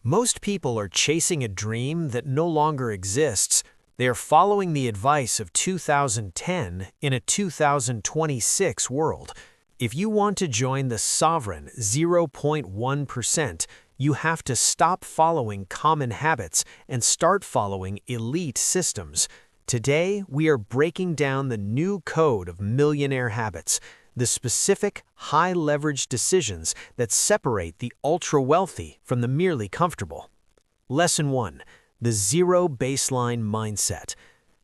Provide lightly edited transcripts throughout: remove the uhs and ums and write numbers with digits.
Most people are chasing a dream that no longer exists. They are following the advice of 2010 in a 2026 world. If you want to join the sovereign 0.1%, you have to stop following common habits and start following elite systems. Today, we are breaking down the new code of millionaire habits, the specific, high-leverage decisions that separate the ultra-wealthy from the merely comfortable. Lesson 1. The Zero Baseline Mindset.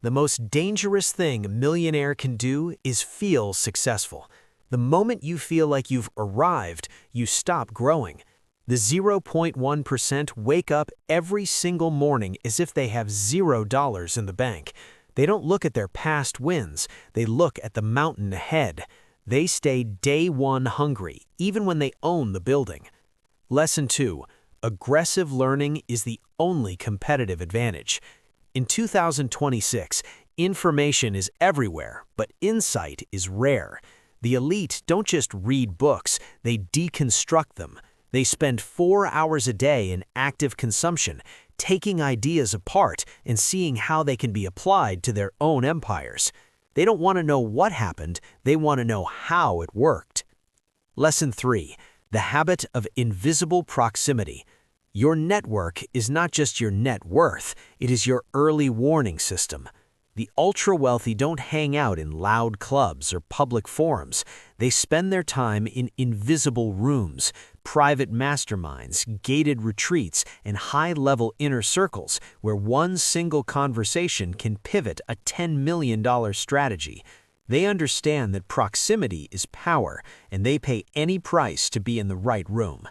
The most dangerous thing a millionaire can do is feel successful. The moment you feel like you've arrived, you stop growing. The 0.1% wake up every single morning as if they have $0 in the bank. They don't look at their past wins, they look at the mountain ahead. They stay day one hungry, even when they own the building. Lesson 2. Aggressive learning is the only competitive advantage. In 2026, information is everywhere, but insight is rare. The elite don't just read books, they deconstruct them. They spend 4 hours a day in active consumption, taking ideas apart and seeing how they can be applied to their own empires. They don't want to know what happened, they want to know how it worked. Lesson 3. The habit of invisible proximity. Your network is not just your net worth, it is your early warning system. The ultra-wealthy don't hang out in loud clubs or public forums. They spend their time in invisible rooms, private masterminds, gated retreats, and high-level inner circles where one single conversation can pivot a $10 million strategy. They understand that proximity is power, and they pay any price to be in the right room.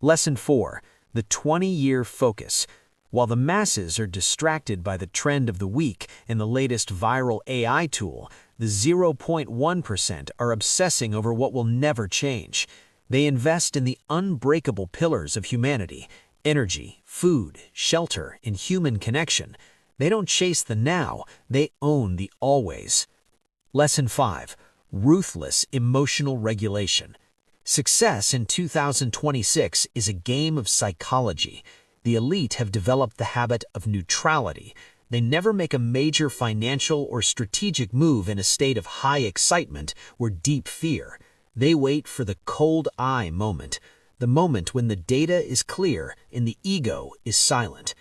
Lesson 4. The 20-year focus. While the masses are distracted by the trend of the week and the latest viral AI tool, the 0.1% are obsessing over what will never change. They invest in the unbreakable pillars of humanity: energy, food, shelter, and human connection. They don't chase the now, they own the always. Lesson 5. Ruthless emotional regulation. Success in 2026 is a game of psychology. The elite have developed the habit of neutrality. They never make a major financial or strategic move in a state of high excitement or deep fear. They wait for the cold eye moment, the moment when the data is clear and the ego is silent.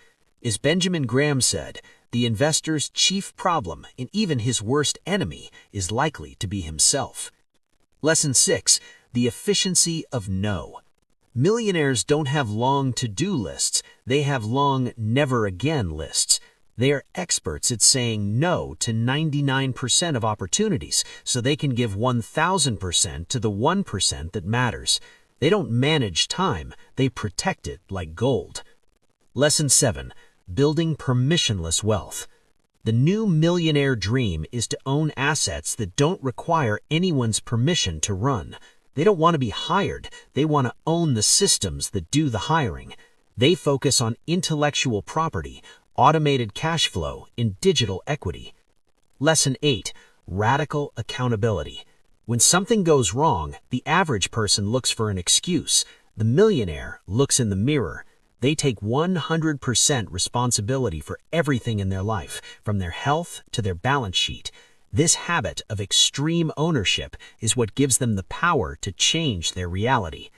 As Benjamin Graham said, the investor's chief problem and even his worst enemy is likely to be himself. Lesson 6. The efficiency of no. Millionaires don't have long to-do lists, they have long never-again lists. They are experts at saying no to 99% of opportunities so they can give 1,000% to the 1% that matters. They don't manage time, they protect it like gold. Lesson 7. Building permissionless wealth. The new millionaire dream is to own assets that don't require anyone's permission to run. They don't want to be hired, they want to own the systems that do the hiring. They focus on intellectual property, automated cash flow, and digital equity. Lesson 8. Radical accountability. When something goes wrong, the average person looks for an excuse. The millionaire looks in the mirror. They take 100% responsibility for everything in their life, from their health to their balance sheet. This habit of extreme ownership is what gives them the power to change their reality.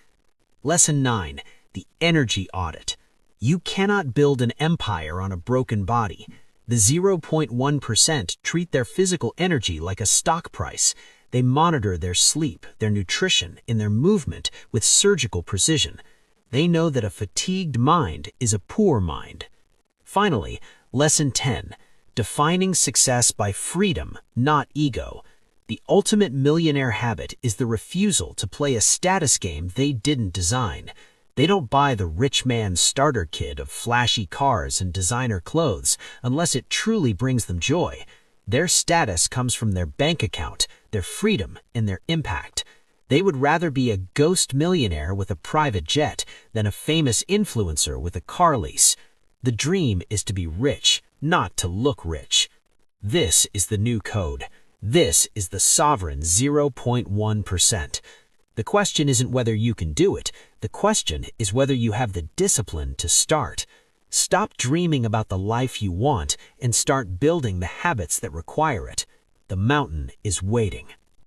Lesson 9. The energy audit. You cannot build an empire on a broken body. The 0.1% treat their physical energy like a stock price. They monitor their sleep, their nutrition, and their movement with surgical precision. They know that a fatigued mind is a poor mind. Finally, Lesson 10. Defining success by freedom, not ego. The ultimate millionaire habit is the refusal to play a status game they didn't design. They don't buy the rich man's starter kit of flashy cars and designer clothes unless it truly brings them joy. Their status comes from their bank account, their freedom, and their impact. They would rather be a ghost millionaire with a private jet than a famous influencer with a car lease. The dream is to be rich, not to look rich. This is the new code. This is the sovereign 0.1%. The question isn't whether you can do it. The question is whether you have the discipline to start. Stop dreaming about the life you want and start building the habits that require it. The mountain is waiting.